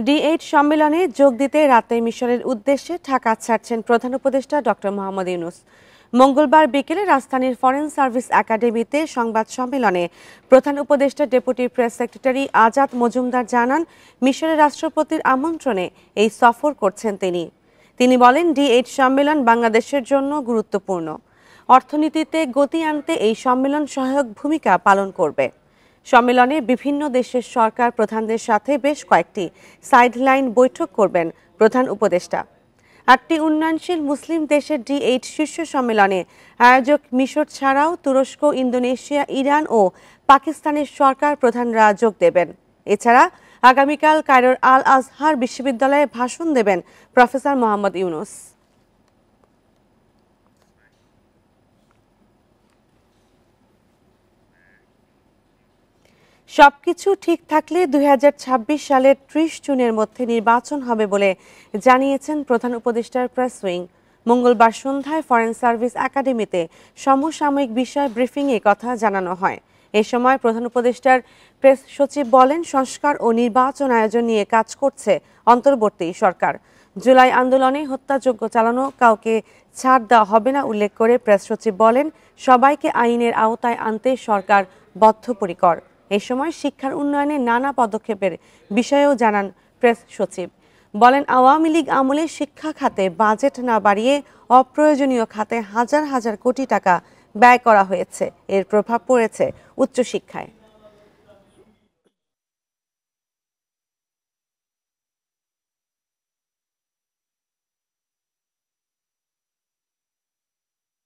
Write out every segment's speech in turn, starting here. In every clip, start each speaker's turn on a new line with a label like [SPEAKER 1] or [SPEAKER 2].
[SPEAKER 1] D8 সম্মেলনে যোগ দিতে রাতে মিশরের উদ্দেশ্যে ঢাকা ছাড়ছেন প্রধান উপদেষ্টা ডক্টর মোহাম্মদ ইউনূস। মঙ্গলবার বিকেলে রাজধানীর ফরেন সার্ভিস একাডেমিতে সংবাদ সম্মেলনে প্রধান উপদেষ্টা deputy press secretary Azad Majumdar জানান, মিশরের রাষ্ট্রপতির আমন্ত্রণে এই সফর করছেন তিনি বলেন, D8 সম্মেলন বাংলাদেশের জন্য গুরুত্বপূর্ণ। অর্থনীতিতে গতি আনতে এই সম্মেলন সহায়ক ভূমিকা পালন করবে। সম্মেলনে বিভিন্ন দেশের সরকার প্রধানদের সাথে বেশ কয়েকটি সাইডলাইন বৈঠক করবেন প্রধান উপদেষ্টা। 8টি উন্নয়নশীল মুসলিম দেশের D8 শীর্ষ সম্মেলনে আয়োজক মিশর ছাড়াও তুরস্ক, ইন্দোনেশিয়া, ইরান ও পাকিস্তানের সরকার প্রধানরা যোগ দেবেন। এছাড়া আগামীকাল কায়রোর আল আজহার বিশ্ববিদ্যালয়ে ভাষণ দেবেন প্রফেসর মোহাম্মদ ইউনূস। সবকিছু ঠিক থাকলে 2026 সালের 30 জুনের মধ্যে নির্বাচন হবে বলে জানিয়েছেন প্রধান উপদেষ্টার প্রেস উইং। মঙ্গলবার সন্ধ্যায় ফরেন সার্ভিস একাডেমিতে সমসাময়িক বিষয় ব্রিফিংয়ে কথা জানানো হয়। এ সময় প্রধান উপদেষ্টার প্রেস সচিব বলেন, সংস্কার ও নির্বাচন আয়োজন নিয়ে কাজ করছে অন্তর্বর্তী সরকার। জুলাই আন্দোলনে হত্যাযজ্ঞ চালানো কাউকে ছাড় দেওয়া হবে না উল্লেখ করে প্রেস সচিব বলেন, সবাইকে আইনের আওতায় আনতে সরকার বদ্ধপরিকর। এই সময় শিক্ষার উন্নয়নে নানা পদক্ষেপের বিষয়েও জানান প্রেস সচিব। বলেন, আওয়ামী লীগ আমলে শিক্ষা খাতে বাজেট না বাড়িয়ে অপ্রয়োজনীয় খাতে হাজার হাজার কোটি টাকা ব্যয় করা হয়েছে। এর প্রভাব পড়েছে উচ্চশিক্ষায়।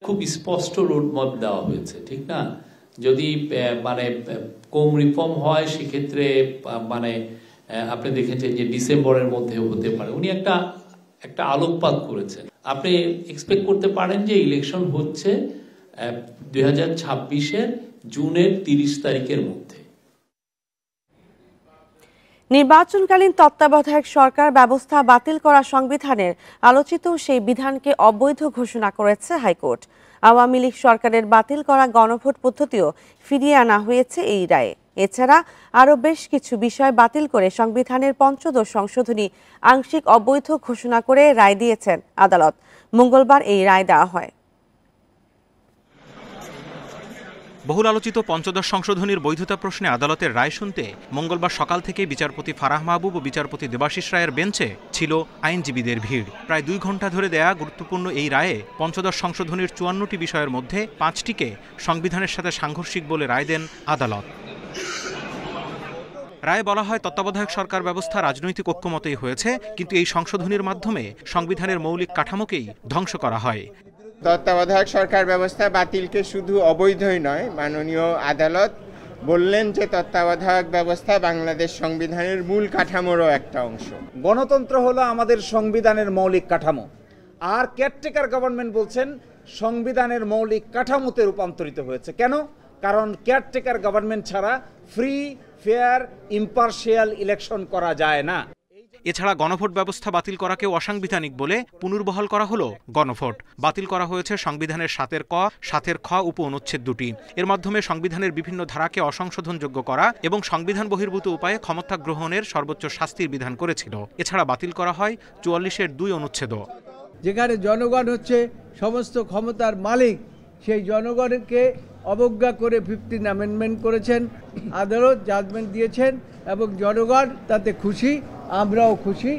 [SPEAKER 2] খুব স্পষ্ট রোডম্যাপ দেওয়া হয়েছে, ঠিক না? যদি মানে কম রিফর্ম হয় সেক্ষেত্রে মানে আপনি দেখেছেন যে ডিসেম্বরের মধ্যে হতে পারে। উনি একটা আলোকপাত করেছেন। আপনি এক্সপেক্ট করতে পারেন যে ইলেকশন হচ্ছে 2026-এর জুনের 30 তারিখের মধ্যে।
[SPEAKER 1] নির্বাচনকালীন তত্ত্বাবধায়ক সরকার ব্যবস্থা বাতিল করা সংবিধানের আলোচিত সেই বিধানকে অবৈধ ঘোষণা করেছে হাইকোর্ট। আওয়ামী লীগ সরকারের বাতিল করা গণভোট পদ্ধতিও ফিরিয়ে আনা হয়েছে এই রায়ে। এছাড়া আরও বেশ কিছু বিষয় বাতিল করে সংবিধানের 15 সংশোধনী আংশিক অবৈধ ঘোষণা করে রায় দিয়েছেন আদালত। মঙ্গলবার এই রায় দেওয়া হয়।
[SPEAKER 3] বহুল আলোচিত 15 সংশোধনীর বৈধতা প্রশ্নে আদালতের রায় শুনতে মঙ্গলবার সকাল থেকে বিচারপতি ফারাহ মাহবুব ও বিচারপতি দেবাশিস রায়ের বেঞ্চে ছিল আইনজীবীদের ভিড়। প্রায় 2 ঘণ্টা ধরে দেয়া গুরুত্বপূর্ণ এই রায়ে 15 সংশোধনীর 54টি বিষয়ের মধ্যে 5টিকে সংবিধানের সাথে সাংঘর্ষিক বলে রায় দেন আদালত। রায়ে বলা হয়, তত্ত্বাবধায়ক সরকার ব্যবস্থা রাজনৈতিক ঐক্যমতেই হয়েছে, কিন্তু এই সংশোধনীর মাধ্যমে সংবিধানের মৌলিক কাঠামোকেই ধ্বংস করা হয়।
[SPEAKER 4] তত্ত্বাবধায়ক সরকার ব্যবস্থা বাতিলকে শুধু অবৈধই নয়, মাননীয় আদালত বললেন যে তত্ত্বাবধায়ক ব্যবস্থা বাংলাদেশ সংবিধানের মূল কাঠামোরও একটা অংশ।
[SPEAKER 5] গণতন্ত্র হলো আমাদের সংবিধানের মৌলিক কাঠামো, আর কেয়ারটেকার গভর্নমেন্ট বলছেন সংবিধানের মৌলিক কাঠামোতে রূপান্তরিত হয়েছে। কেন? কারণ কেয়ারটেকার গভর্নমেন্ট ছাড়া ফ্রি, ফেয়ার, ইম্পার্শিয়াল ইলেকশন করা যায় না।
[SPEAKER 3] এছাড়া গণভোট ব্যবস্থা বাতিল করাকেও অসাংবিধানিক বলে পুনর্বহাল করা হলো গণভোট। বাতিল করা হয়েছে সংবিধানের 7-এর ক, 7-এর খ উপ অনুচ্ছেদ 2টি। এর মাধ্যমে সংবিধানের বিভিন্ন ধারাকে অসংশোধনযোগ্য করা এবং সংবিধান বহির্ভূত উপায়ে ক্ষমতা গ্রহণের সর্বোচ্চ শাস্তির বিধান করেছিল। এছাড়া বাতিল করা হয় 44-এর 2 অনুচ্ছেদও।
[SPEAKER 6] যেখানে জনগণ হচ্ছে সমস্ত ক্ষমতার মালিক, সেই জনগণকে অবজ্ঞা করে 15 অ্যামেন্ডমেন্ট করেছেন, আদালত জাজমেন্ট দিয়েছেন এবং জনগণ তাতে খুশি, আমরাও খুশি।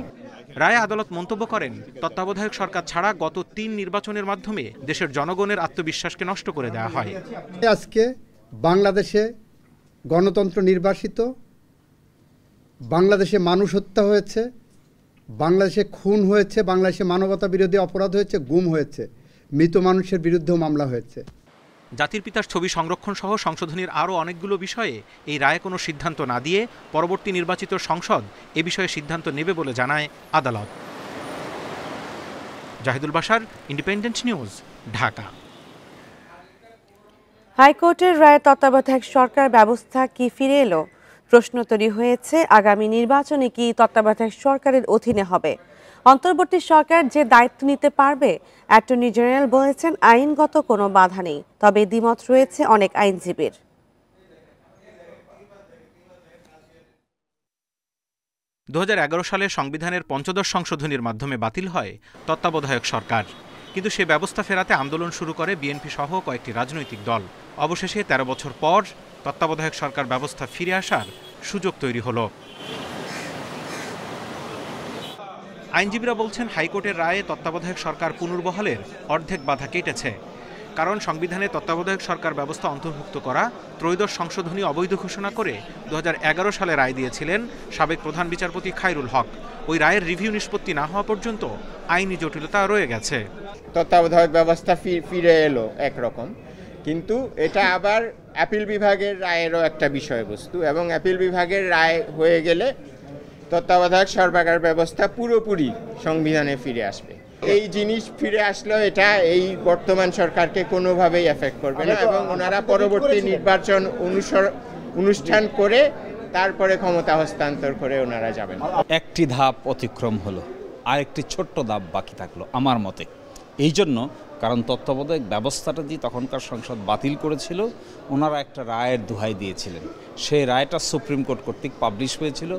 [SPEAKER 3] রায়ে আদালত মন্তব্য করেন, তত্ত্বাবধায়ক সরকার ছাড়া গত 3 নির্বাচনের মাধ্যমে দেশের জনগণের আত্মবিশ্বাসকে নষ্ট করে দেওয়া হয়।
[SPEAKER 7] আজকে বাংলাদেশে গণতন্ত্র নির্বাসিত, বাংলাদেশে মানুষ হত্যা হয়েছে, বাংলাদেশে খুন হয়েছে, বাংলাদেশে মানবতা বিরোধী অপরাধ হয়েছে, গুম হয়েছে, মৃত মানুষের বিরুদ্ধেও মামলা হয়েছে।
[SPEAKER 3] জাতির পিতার ছবি সংরক্ষণ সহ সংশোধনীর আরও অনেকগুলো বিষয়ে এই রায়ে কোনো সিদ্ধান্ত না দিয়ে পরবর্তী নির্বাচিত সংসদ এ বিষয়ে সিদ্ধান্ত নেবে বলে জানায় আদালত। Zahidul Bashar, Independent News, Dhaka.
[SPEAKER 1] হাইকোর্টের রায়ে তত্ত্বাবধায়ক সরকার ব্যবস্থা কি ফিরে এলো? প্রশ্ন তৈরি হয়েছে, আগামী নির্বাচনে কি তত্ত্বাবধায়ক সরকারের অধীনে হবে? অন্তর্বর্তী সরকার যে দায়িত্ব নিতে পারবে, অ্যাটর্নি জেনারেল বলেছেন আইনগত কোনো বাধা নেই, তবে দ্বিমত রয়েছে অনেক আইনজীবীর।
[SPEAKER 3] 2011 সালে সংবিধানের ৫৫ সংশোধনীর মাধ্যমে বাতিল হয় তত্ত্বাবধায়ক সরকার, কিন্তু সে ব্যবস্থা ফেরাতে আন্দোলন শুরু করে বিএনপি সহ কয়েকটি রাজনৈতিক দল। অবশেষে ১৩ বছর পর তত্ত্বাবধায়ক সরকার ব্যবস্থা ফিরে আসার সুযোগ তৈরি হলো। আইনজীবীরা বলছেন, হাইকোর্টের রায়ে তত্ত্বাবধায়ক সরকার পুনর্বহালের অর্ধেক বাধা কেটেছে। কারণ সংবিধানে তত্ত্বাবধায়ক সরকার ব্যবস্থা অন্তর্ভুক্ত করা ত্রয়োদশ সংশোধনী অবৈধ ঘোষণা করে 2011 সালে রায় দিয়েছিলেন সাবেক প্রধান বিচারপতি খায়রুল হক। ওই রায়ের রিভিউ নিষ্পত্তি না হওয়া পর্যন্ত আইনি জটিলতা রয়ে গেছে।
[SPEAKER 4] তত্ত্বাবধায়ক ব্যবস্থা ফিরে এলো একরকম, কিন্তু এটা আবার অ্যাপিল বিভাগের রায়েরও একটা বিষয়বস্তু, এবং অ্যাপিল বিভাগের রায় হয়ে গেলে তত্ত্বাবধায়ক সরকার ব্যবস্থা পুরোপুরি সংবিধানে ফিরে আসবে। এই জিনিস ফিরে আসলেও এটা এই বর্তমান সরকারকে কোনোভাবেই এফেক্ট করবে না, এবং ওনারা পরবর্তী নির্বাচন অনুষ্ঠান করে তারপরে ক্ষমতা হস্তান্তর করে ওনারা যাবেন।
[SPEAKER 8] একটি ধাপ অতিক্রম হলো, আরেকটি ছোট্ট ধাপ বাকি থাকলো আমার মতে। এই জন্য, কারণ তত্ত্বাবধায়ক ব্যবস্থাটা যে তখনকার সংসদ বাতিল করেছিল, ওনারা একটা রায়ের দোহাই দিয়েছিলেন। সেই রায়টা সুপ্রিম কোর্ট কর্তৃক পাবলিশ হয়েছিল।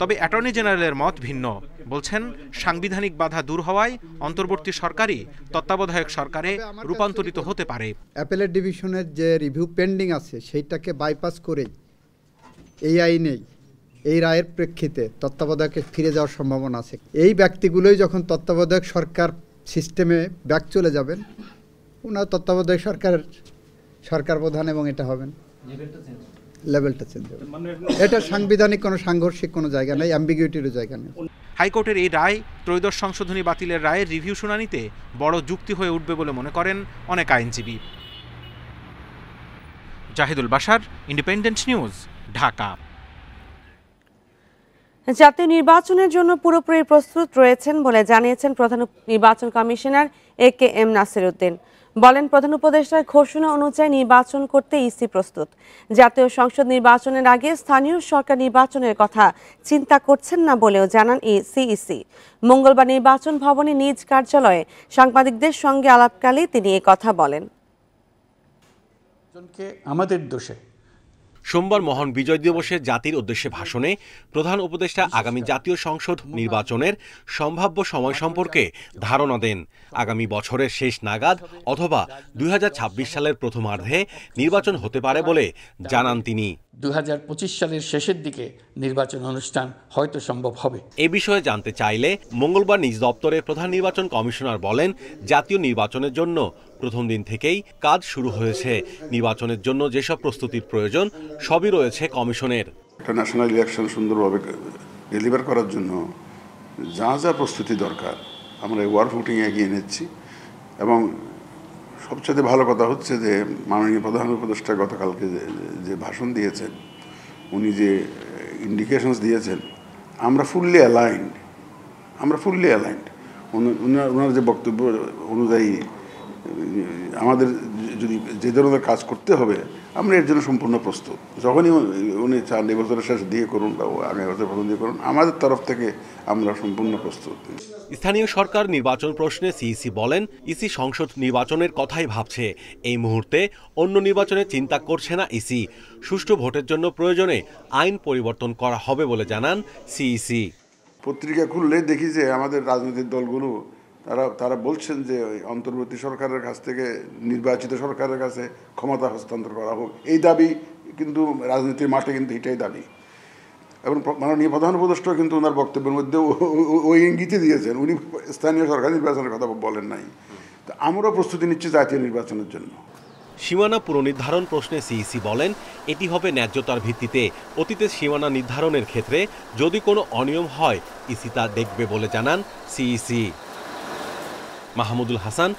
[SPEAKER 3] তবে অ্যাটর্নি জেনারেলের মত ভিন্ন। বলছেন, সাংবিধানিক বাধা দূর হওয়ায় অন্তর্বর্তী সরকারই তত্ত্বাবধায়ক সরকারে রূপান্তরিত হতে পারে।
[SPEAKER 7] অ্যাপেলের ডিভিশনের যে রিভিউ পেন্ডিং আছে সেইটাকে বাইপাস করে এই আইনেই এই রায়ের প্রেক্ষিতে তত্ত্বাবধায়কে ফিরে যাওয়ার সম্ভাবনা আছে। এই ব্যক্তিগুলোই যখন তত্ত্বাবধায়ক সরকার সিস্টেমে ব্যাক চলে যাবেন, ওনার তত্ত্বাবধায়ক সরকার প্রধান, এবং এটা হবেন লেভেলটা চেঞ্জ হবে। এটা সাংবিধানিক কোনো সাংঘর্ষিক কোনো জায়গা নেই, অ্যাম্বিগুইটিরও জায়গা নেই।
[SPEAKER 3] হাইকোর্টের এই রায় ত্রয়োদশ সংশোধনী বাতিলের রায়ের রিভিউ শুনানিতে বড় যুক্তি হয়ে উঠবে বলে মনে করেন অনেক আইনজীবী। Zahidul Bashar, Independent News, Dhaka.
[SPEAKER 1] জাতীয় নির্বাচনের জন্য পুরোপুরি প্রস্তুত রয়েছেন বলে জানিয়েছেন প্রধান নির্বাচন কমিশনার AKM নাসির উদ্দিন। বলেন, প্রধান উপদেষ্টার ঘোষণা অনুযায়ী নির্বাচন করতে ইসি প্রস্তুত। জাতীয় সংসদ নির্বাচনের আগে স্থানীয় সরকার নির্বাচনের কথা চিন্তা করছেন না বলেও জানান সিইসি। মঙ্গলবার নির্বাচন ভবনে নিজ কার্যালয়ে সাংবাদিকদের সঙ্গে আলাপকালে তিনি এই কথা বলেন।
[SPEAKER 9] আমাদের দোষে
[SPEAKER 10] সোমবার মহান বিজয় দিবসে জাতির উদ্দেশ্যে ভাষণে প্রধান উপদেষ্টা আগামী জাতীয় সংসদ নির্বাচনের সম্ভাব্য সময় সম্পর্কে ধারণা দেন। আগামী বছরের শেষ নাগাদ অথবা 2026 সালের প্রথমার্ধে নির্বাচন হতে পারে বলে জানান তিনি।
[SPEAKER 9] 2025 সালের শেষের দিকে নির্বাচন অনুষ্ঠান হয়তো সম্ভব হবে।
[SPEAKER 10] এ বিষয়ে জানতে চাইলে মঙ্গলবার নিজ দপ্তরে প্রধান নির্বাচন কমিশনার বলেন, জাতীয় নির্বাচনের জন্য প্রথম দিন থেকেই কাজ শুরু হয়েছে। নির্বাচনের জন্য যেসব প্রস্তুতির প্রয়োজন সবই রয়েছে কমিশনের।
[SPEAKER 11] একটা ন্যাশনাল ইলেকশন সুন্দরভাবে ডেলিভার করার জন্য যা যা প্রস্তুতি দরকার আমরা ওয়ার ফুটিং এগিয়ে নিচ্ছি। এবং সবচেয়ে ভালো কথা হচ্ছে যে মাননীয় প্রধান উপদেষ্টা গতকালকে যে ভাষণ দিয়েছেন, উনি যে ইন্ডিকেশনস দিয়েছেন, আমরা ফুললি অ্যালাইন্ড। ওনার যে বক্তব্য অনুযায়ী আমাদের যদি যে ধরনের কাজ করতে হবে আমরা এর জন্য সম্পূর্ণ প্রস্তুত। যখনই উনি চান এই বছরের শেষ দিয়ে করুন বা আগামী বছর প্রথম দিয়ে করুন, আমাদের তরফ থেকে আমরা সম্পূর্ণ প্রস্তুত।
[SPEAKER 10] স্থানীয় সরকার নির্বাচন প্রশ্নে সিইসি বলেন, ইসি সংসদ নির্বাচনের কথাই ভাবছে। এই মুহূর্তে অন্য নির্বাচনের চিন্তা করছে না ইসি। সুষ্ঠু ভোটের জন্য প্রয়োজনে আইন পরিবর্তন করা হবে বলে জানান সিইসি।
[SPEAKER 11] পত্রিকা খুললে দেখি যে আমাদের রাজনৈতিক দলগুলো তারা বলছেন যে অন্তর্বর্তী সরকারের কাছ থেকে নির্বাচিত সরকারের কাছে ক্ষমতা হস্তান্তর করা হোক। এই দাবি কিন্তু রাজনীতির মাঠে কিন্তু এটাই দাবি। এবং মাননীয় প্রধান উপদেষ্টা কিন্তু ওনার বক্তব্যের মধ্যে ওই ইঙ্গিতই দিয়েছেন। উনি স্থানীয় সরকার নির্বাচনের কথা বলেন নাই। তো আমরাও প্রস্তুতি নিচ্ছি জাতীয় নির্বাচনের জন্য।
[SPEAKER 10] সীমানা পুনর্নির্ধারণ প্রশ্নে সিইসি বলেন, এটি হবে ন্যায্যতার ভিত্তিতে। অতীতে সীমানা নির্ধারণের ক্ষেত্রে যদি কোনো অনিয়ম হয় ইসি তা দেখবে বলে জানান CEC. Mahmudul Hasan,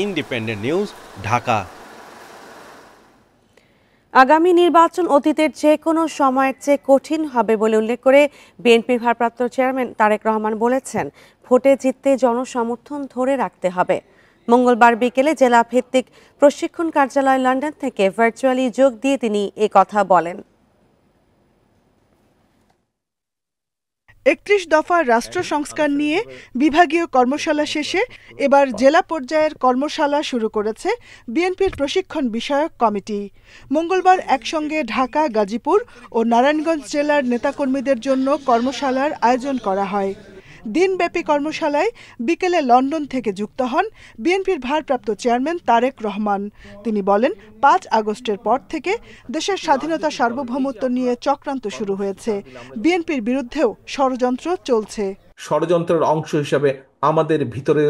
[SPEAKER 10] independent News, Dhaka.
[SPEAKER 1] আগামী নির্বাচন অতীতের যে কোনো সময়ের চেয়ে কঠিন হবে বলে উল্লেখ করে বিএনপির ভারপ্রাপ্ত চেয়ারম্যান তারেক রহমান বলেছেন, ভোটে জিততে জনসমর্থন ধরে রাখতে হবে। মঙ্গলবার বিকেলে জেলা ভিত্তিক প্রশিক্ষণ কার্যালয় লন্ডন থেকে ভার্চুয়ালি যোগ দিয়ে তিনি এ কথা বলেন।
[SPEAKER 12] 31 দফা রাষ্ট্র সংস্কার নিয়ে বিভাগীয় কর্মশালা শেষে এবার জেলা পর্যায়ের কর্মশালা শুরু করেছে বিএনপির প্রশিক্ষণ বিষয়ক কমিটি। মঙ্গলবার একসঙ্গে ঢাকা, গাজীপুর ও নারায়ণগঞ্জ জেলার নেতাকর্মীদের জন্য কর্মশালার আয়োজন করা হয়। দিনব্যাপী কর্মশালায় বিকেলে লন্ডন থেকে যুক্ত হন বিএনপির ভারপ্রাপ্ত চেয়ারম্যান তারেক রহমান। তিনি বলেন, 5 আগস্টের পর থেকে দেশের স্বাধীনতা সার্বভৌমত্ব নিয়ে চক্রান্ত শুরু হয়েছে। বিএনপির বিরুদ্ধেও ষড়যন্ত্র চলছে।
[SPEAKER 13] ষড়যন্ত্রের অংশ হিসাবে আমাদের ভিতরে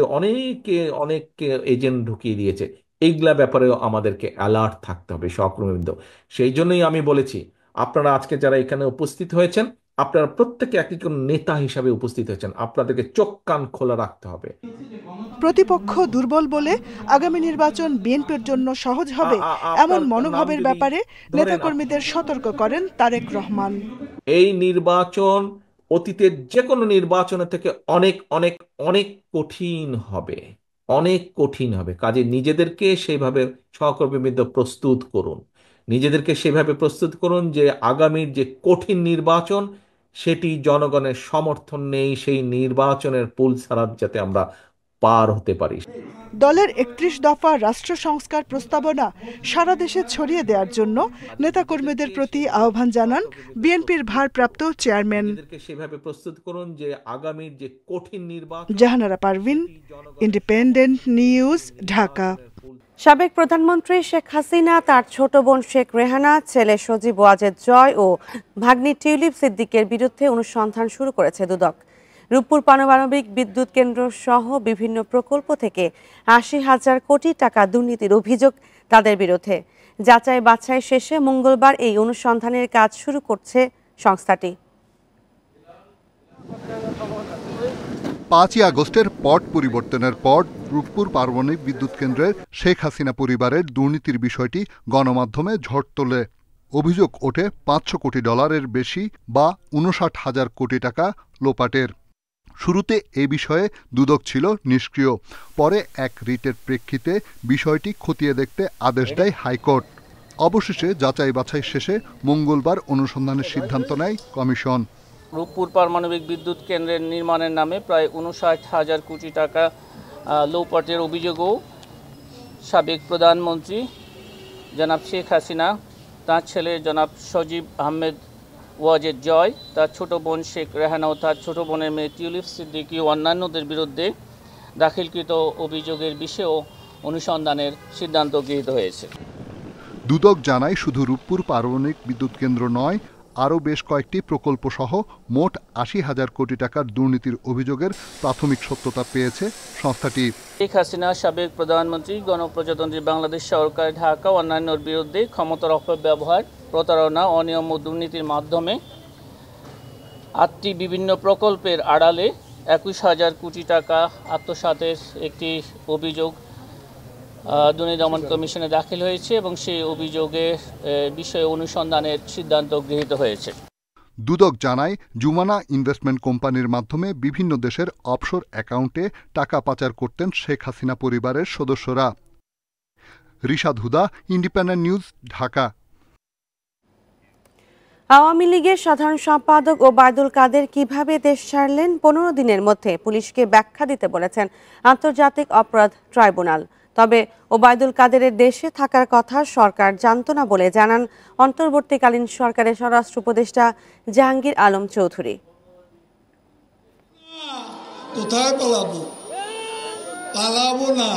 [SPEAKER 13] অনেক এজেন্ট ঢুকিয়ে দিয়েছে। এইগুলা ব্যাপারেও আমাদেরকে অ্যালার্ট থাকতে হবে সহকর্মীবৃন্দ। সেই জন্যই আমি বলেছি, আপনারা আজকে যারা এখানে উপস্থিত হয়েছেন, আপনারা প্রত্যেকে একজন নেতা হিসাবে উপস্থিত হয়েছেন, আপনাদেরকে চোখ কান খোলা রাখতে হবে।
[SPEAKER 12] প্রতিপক্ষ দুর্বল বলে আগামী নির্বাচন বিএনপির জন্য সহজ হবে এমন মনোভাবের ব্যাপারে নেতাকর্মীদের সতর্ক করেন তারেক রহমান।
[SPEAKER 13] এই নির্বাচন অতীতের যে কোনো নির্বাচনের থেকে অনেক অনেক অনেক কঠিন হবে, অনেক কঠিন হবে। কাজে নিজেদেরকে সেইভাবে সহকর্মীবৃন্দ প্রস্তুত করুন, নিজেদেরকে সেভাবে প্রস্তুত করুন যে আগামীর যে কঠিন নির্বাচন সেটি জনগণের সমর্থন নেই, সেই নির্বাচনের পুল ছাড়া যাতে আমরা পার হতে পারি।
[SPEAKER 12] দলের 31 দফা রাষ্ট্র সংস্কার প্রস্তাবনা সারা দেশে ছড়িয়ে দেওয়ার জন্য নেতাকর্মীদের প্রতি আহ্বান জানান বিএনপির ভারপ্রাপ্ত চেয়ারম্যান।
[SPEAKER 13] সেভাবে প্রস্তুত করুন যে আগামীর যে কঠিন নির্বাচন।
[SPEAKER 12] Jahanara Parvin, Independent News, Dhaka.
[SPEAKER 1] সাবেক প্রধানমন্ত্রী শেখ হাসিনা, তার ছোট বোন শেখ রেহানা, ছেলে সজীব ওয়াজেদ জয় ও ভাগ্নি টিউলিপ সিদ্দিকের বিরুদ্ধে অনুসন্ধান শুরু করেছে দুদক। রূপপুর পারমাণবিক বিদ্যুৎ কেন্দ্র সহ বিভিন্ন প্রকল্প থেকে ৮০,০০০ কোটি টাকা দুর্নীতির অভিযোগ তাদের বিরুদ্ধে। যাচাই বাছাই শেষে মঙ্গলবার এই অনুসন্ধানের কাজ শুরু করছে সংস্থাটি।
[SPEAKER 14] 5 আগস্টের পট পরিবর্তনের পর রূপপুর পারমাণবিক বিদ্যুৎ কেন্দ্রের শেখ হাসিনা পরিবারের দুর্নীতির বিষয়টি গণমাধ্যমে ঝড় তোলে। অভিযোগ ওঠে $500 কোটি বেশি বা 59,000 কোটি টাকা লোপাটের। শুরুতে এ বিষয়ে দুদক ছিল নিষ্ক্রিয়। পরে এক রিটের প্রেক্ষিতে বিষয়টি খতিয়ে দেখতে আদেশ দেয় হাইকোর্ট। অবশেষে যাচাই বাছাই শেষে মঙ্গলবার অনুসন্ধানের সিদ্ধান্ত নেয় কমিশন।
[SPEAKER 15] রূপপুর পারমাণবিক বিদ্যুৎ কেন্দ্রের নির্মাণের নামে প্রায় 59,000 কোটি টাকা লোপাটের অভিযোগও সাবেক প্রধানমন্ত্রী জনাব শেখ হাসিনা, তার ছেলে জনাব সজীব আহমেদ ওয়াজেদ জয়, তার ছোট বোন শেখ রেহানা ও তার ছোট বোনের মেয়ে টিউলিপ সিদ্দিকী ও অন্যান্যদের বিরুদ্ধে দাখিলকৃত অভিযোগের বিষয়েও অনুসন্ধানের সিদ্ধান্ত গৃহীত হয়েছে।
[SPEAKER 14] দুদক জানায়, শুধু রূপপুর পারমাণবিক বিদ্যুৎ কেন্দ্র নয়, আরও বেশ কয়েকটি প্রকল্প সহ মোট ৮০,০০০ কোটি টাকার দুর্নীতির অভিযোগের প্রাথমিক সত্যতা পেয়েছে সংস্থাটি।
[SPEAKER 15] শেখ হাসিনা, সাবেক প্রধানমন্ত্রী, গণপ্রজাতন্ত্রী বাংলাদেশ সরকার, ঢাকা ও অন্যান্যর বিরুদ্ধে ক্ষমতার অপব্যবহার, প্রতারণা, অনিয়ম ও দুর্নীতির মাধ্যমে 8টি বিভিন্ন প্রকল্পের আড়ালে 21,000 কোটি টাকা আত্মসাতের একটি অভিযোগ দুর্নীতি দমন কমিশনে দাখিল হয়েছে এবং সেই অভিযোগের বিষয়ে অনুসন্ধানের সিদ্ধান্ত গৃহীত হয়েছে।
[SPEAKER 14] দুদক জানায়, জুমানা ইনভেস্টমেন্ট কোম্পানির মাধ্যমে বিভিন্ন দেশের অফশোর অ্যাকাউন্টে টাকা পাচার করতেন শেখ হাসিনা পরিবারের সদস্যরা। রিশাদ হুদা, ইন্ডিপেন্ডেন্ট নিউজ, ঢাকা।
[SPEAKER 1] আওয়ামী লীগের সাধারণ সম্পাদক ওবায়দুল কাদের কিভাবে দেশ ছাড়লেন 15 দিনের মধ্যে পুলিশকে ব্যাখ্যা দিতে বলেছেন আন্তর্জাতিক অপরাধ ট্রাইব্যুনাল। তবে ওবায়দুল কাদেরের দেশে থাকার কথা সরকার জানত না বলে জানান অন্তর্বর্তীকালীন সরকারের স্বরাষ্ট্র উপদেষ্টা জাহাঙ্গীর আলম চৌধুরী।
[SPEAKER 16] কোথায় পালাবো? পালাবো না,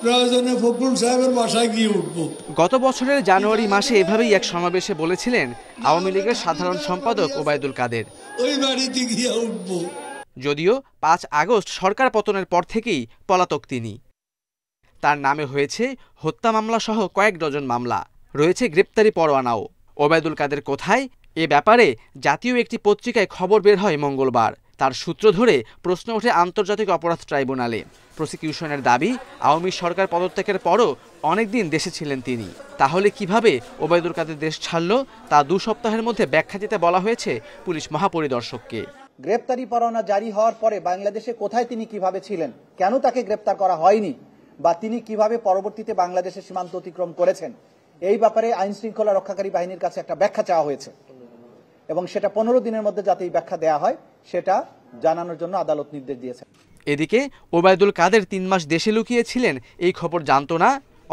[SPEAKER 16] প্রয়োজনে ফখরুল সাহেবের বাসায় গিয়ে উঠবো।
[SPEAKER 17] গত বছরের জানুয়ারি মাসে এভাবেই এক সমাবেশে বলেছিলেন আওয়ামী লীগের সাধারণ সম্পাদক ওবায়দুল কাদের।
[SPEAKER 16] ওই বাড়িতে গিয়ে উঠবো।
[SPEAKER 17] যদিও 5 আগস্ট সরকার পতনের পর থেকেই পলাতক তিনি। তার নামে হয়েছে হত্যা মামলা সহ কয়েক ডজন মামলা, রয়েছে গ্রেপ্তারি পরোয়ানাও। ওবায়দুল কাদের কোথায়, এ ব্যাপারে জাতীয় একটি পত্রিকায় খবর বের হয় মঙ্গলবার। তার সূত্র ধরে প্রশ্ন ওঠে আন্তর্জাতিক অপরাধ ট্রাইব্যুনালে। প্রসিকিউশনের দাবি, আওয়ামী সরকার পদত্যাগের পরও অনেকদিন দেশে ছিলেন তিনি। তাহলে কিভাবে ওবায়দুল কাদের দেশ ছাড়ল তা 2 সপ্তাহের মধ্যে ব্যাখ্যা দিতে বলা হয়েছে পুলিশ মহাপরিদর্শককে।
[SPEAKER 18] গ্রেপ্তারি পরোয়ানা জারি হওয়ার পরে বাংলাদেশে কোথায় তিনি কিভাবে ছিলেন, কেন তাকে গ্রেপ্তার করা হয়নি, বা তিনি কিভাবে পরবর্তীতে বাংলাদেশের সীমান্ত অতিক্রম করেছেন, এই ব্যাপারে আইন শৃঙ্খলা রক্ষাকারী বাহিনীর কাছে একটা ব্যাখ্যা চাওয়া হয়েছে। এবং সেটা 15 দিনের মধ্যে যাতে এই ব্যাখ্যা দেওয়া হয় সেটা জানানোর জন্য আদালত নির্দেশ দিয়েছে।
[SPEAKER 17] এদিকে ওবায়দুল কাদের 3 মাস দেশে লুকিয়েছিলেন এই খবর জানত না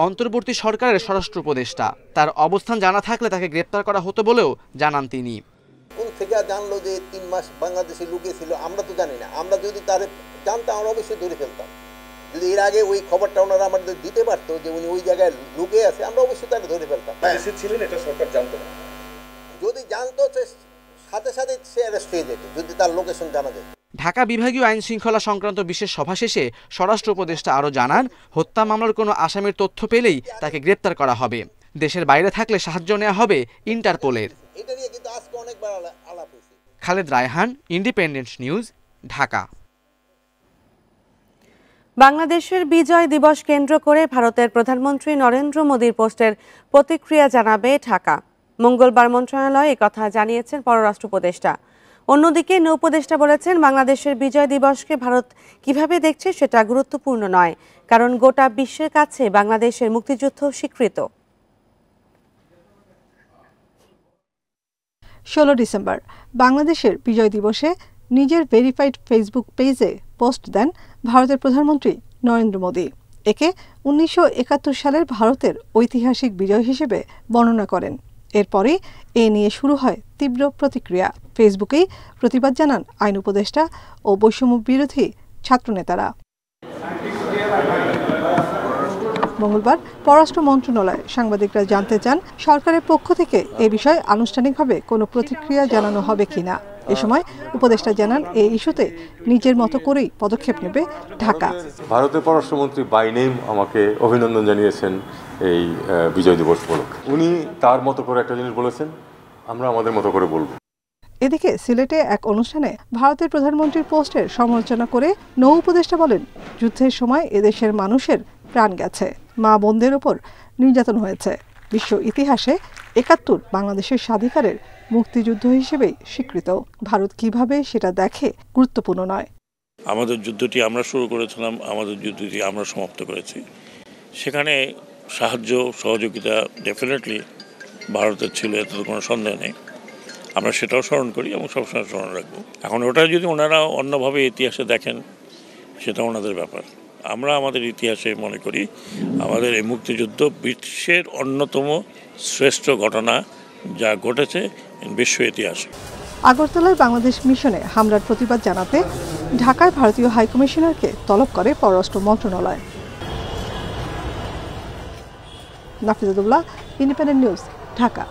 [SPEAKER 17] অন্তর্বর্তী সরকারের স্বরাষ্ট্র উপদেষ্টা। তার অবস্থান জানা থাকলে তাকে গ্রেপ্তার করা হতো বলেও জানান তিনি।
[SPEAKER 19] কোন থেকে জানলো যে 3 মাস বাংলাদেশে লুকিয়েছিল আমরা তো জানি না। আমরা যদি তার জানতাম আমরা অবশ্যই ধরে ফেলতাম। যদি এর আগে ওই খবরটা ওনারা আমাদের দিতে পারতো যে উনি ওই জায়গায় লুকিয়ে আছে আমরা অবশ্যই তাকে ধরে ফেলতাম।
[SPEAKER 20] দেশে ছিলেন এটা সরকার জানতো না।
[SPEAKER 19] যদি জানতো সাথে সাথে সে অ্যারেস্ট হয়ে যেত যদি তার লোকেশন জানা যেত।
[SPEAKER 17] ঢাকা বিভাগীয় আইন শৃঙ্খলা সংক্রান্ত বিশেষ সভা শেষে স্বরাষ্ট্র উপদেষ্টা আরও জানান হত্যা মামলার কোনো আসামির তথ্য পেলেই তাকে গ্রেপ্তার করা হবে। দেশের বাইরে থাকলে সাহায্য নেওয়া হবে ইন্টারপোলের।
[SPEAKER 19] এটা নিয়ে কিন্তু আজকে অনেকবার আলাপ হয়েছে।
[SPEAKER 17] Khaled Raihan, independent News, Dhaka.
[SPEAKER 1] বাংলাদেশের বিজয় দিবস কেন্দ্র করে ভারতের প্রধানমন্ত্রী নরেন্দ্র মোদীর পোস্টের প্রতিক্রিয়া জানাবে ঢাকা। মঙ্গলবার মন্ত্রণালয়ে একথা জানিয়েছেন পররাষ্ট্র উপদেষ্টা। অন্যদিকে নৌ উপদেষ্টা বলেছেন বাংলাদেশের বিজয় দিবসকে ভারত কিভাবে দেখছে সেটা গুরুত্বপূর্ণ নয়, কারণ গোটা বিশ্বের কাছে বাংলাদেশের মুক্তিযুদ্ধ স্বীকৃত।
[SPEAKER 12] 16 ডিসেম্বর বাংলাদেশের বিজয় দিবসে নিজের ভেরিফাইড ফেসবুক পেজে পোস্ট দেন ভারতের প্রধানমন্ত্রী নরেন্দ্র মোদী। একে 1971 সালের ভারতের ঐতিহাসিক বিজয় হিসেবে বর্ণনা করেন। এরপরে এ নিয়ে শুরু হয় তীব্র প্রতিক্রিয়া। ফেসবুকেই প্রতিবাদ জানান আইন উপদেষ্টা ও বৈষম্য বিরোধী ছাত্রনেতারা। মঙ্গলবার পররাষ্ট্র মন্ত্রণালয়ে সাংবাদিকরা জানতে চান সরকারের পক্ষ থেকে এ বিষয়ে আনুষ্ঠানিকভাবে কোনো প্রতিক্রিয়া জানানো হবে কিনা। এ সময় উপদেষ্টা জানান এই ইস্যুতে নিজের মতো করেই পদক্ষেপ নেবে ঢাকা।
[SPEAKER 21] ভারতের পররাষ্ট্রমন্ত্রী বাই নেম আমাকে অভিনন্দন জানিয়েছেন এই বিজয় দিবস উপলক্ষে। উনি তার মতো করে একটা জিনিস বলেছেন, আমরা আমাদের মতো করে বলবো।
[SPEAKER 12] এদিকে সিলেটে এক অনুষ্ঠানে ভারতের প্রধানমন্ত্রীর পোস্টের সমালোচনা করে নৌ উপদেষ্টা বলেন যুদ্ধের সময় এদেশের মানুষের প্রাণ গেছে, মা বোনদের ওপর নির্যাতন হয়েছে। বিশ্ব ইতিহাসে 71 বাংলাদেশের স্বাধিকারের মুক্তিযুদ্ধ হিসেবেই স্বীকৃত। ভারত কিভাবে সেটা দেখে গুরুত্বপূর্ণ নয়।
[SPEAKER 22] আমাদের যুদ্ধটি আমরা শুরু করেছিলাম, আমাদের যুদ্ধটি আমরা সমাপ্ত করেছি। সেখানে সাহায্য সহযোগিতা ডেফিনেটলি ভারতের ছিল, এতে কোনো সন্দেহ নেই। আমরা সেটাও স্মরণ করি এবং সবসময় স্মরণ রাখবো। এখন ওটা যদি ওনারা অন্যভাবে ইতিহাসে দেখেন সেটা ওনাদের ব্যাপার। আমরা আমাদের ইতিহাসে মনে করি আমাদের এই মুক্তিযুদ্ধ বিশ্বের অন্যতম শ্রেষ্ঠ ঘটনা যা ঘটেছে বিশ্ব ইতিহাসে।
[SPEAKER 12] আগরতলায় বাংলাদেশ মিশনে হামলার প্রতিবাদ জানাতে ঢাকায় ভারতীয় হাইকমিশনারকে তলব করে পররাষ্ট্র মন্ত্রণালয়। নাফিজুল্লাহ, ইন্ডিপেন্ডেন্ট নিউজ, ঢাকা।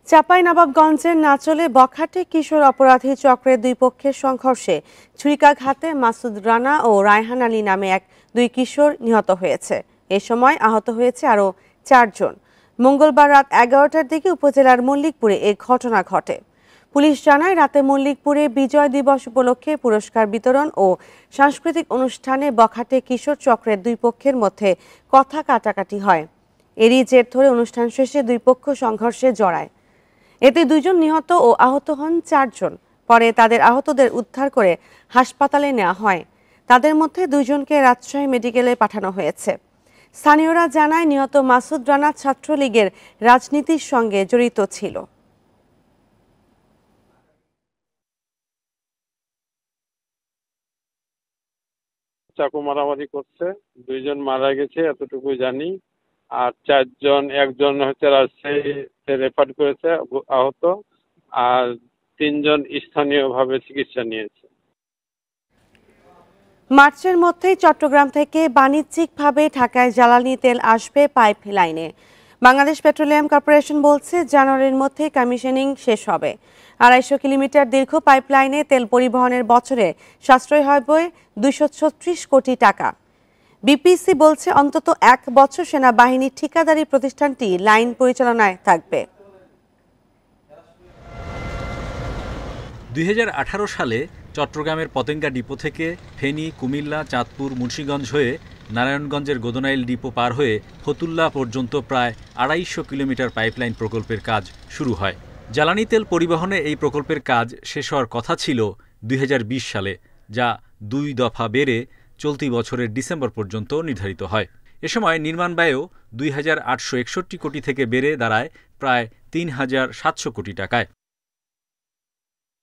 [SPEAKER 1] চাঁপাইনবাবগঞ্জের নাচলে বখাটে কিশোর অপরাধী চক্রের দুই পক্ষের সংঘর্ষে ছুরিকাঘাতে মাসুদ রানা ও রায়হান আলী নামে দুই কিশোর নিহত হয়েছে। এ সময় আহত হয়েছে আরও 4 জন। মঙ্গলবার রাত 11টার দিকে উপজেলার মল্লিকপুরে এ ঘটনা ঘটে। পুলিশ জানায় রাতে মল্লিকপুরে বিজয় দিবস উপলক্ষে পুরস্কার বিতরণ ও সাংস্কৃতিক অনুষ্ঠানে বখাটে কিশোর চক্রের দুই পক্ষের মধ্যে কথা কাটাকাটি হয়। এরই জের ধরে অনুষ্ঠান শেষে দুই পক্ষ সংঘর্ষে জড়ায়। এতে 2 জন নিহত ও আহত হন 4 জন। পরে তাদের আহতদের উদ্ধার করে হাসপাতালে নেওয়া হয়। তাদের মধ্যে 2 জনকে রাজশাহী মেডিকেলে পাঠানো হয়েছে। স্থানীয়রা জানায় নিহত মাসুদ রানা ছাত্রলীগের রাজনীতির সঙ্গে জড়িত ছিল।
[SPEAKER 23] চাকু মারামারি করছে, 2 জন মারা গেছে এতটুকু জানি। আর 4 জন, একজন হচ্ছে রাজশাহীতে রেফার করেছে আহত, আর 3 জন স্থানীয়ভাবে চিকিৎসা নিয়েছে।
[SPEAKER 1] মার্চের মধ্যেই চট্টগ্রাম থেকে বাণিজ্যিকভাবে ঢাকায় জ্বালানি তেল আসবে পাইপ লাইনে। বাংলাদেশ পেট্রোলিয়াম কর্পোরেশন বলছে জানুয়ারির মধ্যে কমিশনিং শেষ হবে। 250 কিলোমিটার দীর্ঘ পাইপলাইনে তেল পরিবহনের বছরে সাশ্রয় হবে 236 কোটি টাকা। বিপিসি বলছে অন্তত 1 বছর সেনাবাহিনীর ঠিকাদারি প্রতিষ্ঠানটি লাইন পরিচালনায় থাকবে।
[SPEAKER 24] 2018 সালে চট্টগ্রামের পতেঙ্গা ডিপো থেকে ফেনী, কুমিল্লা, চাঁদপুর, মুন্সিগঞ্জ হয়ে নারায়ণগঞ্জের গোদনাইল ডিপো পার হয়ে ফতুল্লা পর্যন্ত প্রায় 250 কিলোমিটার পাইপলাইন প্রকল্পের কাজ শুরু হয়। জ্বালানি তেল পরিবহনে এই প্রকল্পের কাজ শেষ হওয়ার কথা ছিল 2020 সালে, যা 2 দফা বেড়ে চলতি বছরের ডিসেম্বর পর্যন্ত নির্ধারিত হয়। এ সময় নির্মাণ ব্যয়ও 2861 কোটি থেকে বেড়ে দাঁড়ায় প্রায় ৩,৭০০ কোটি টাকায়।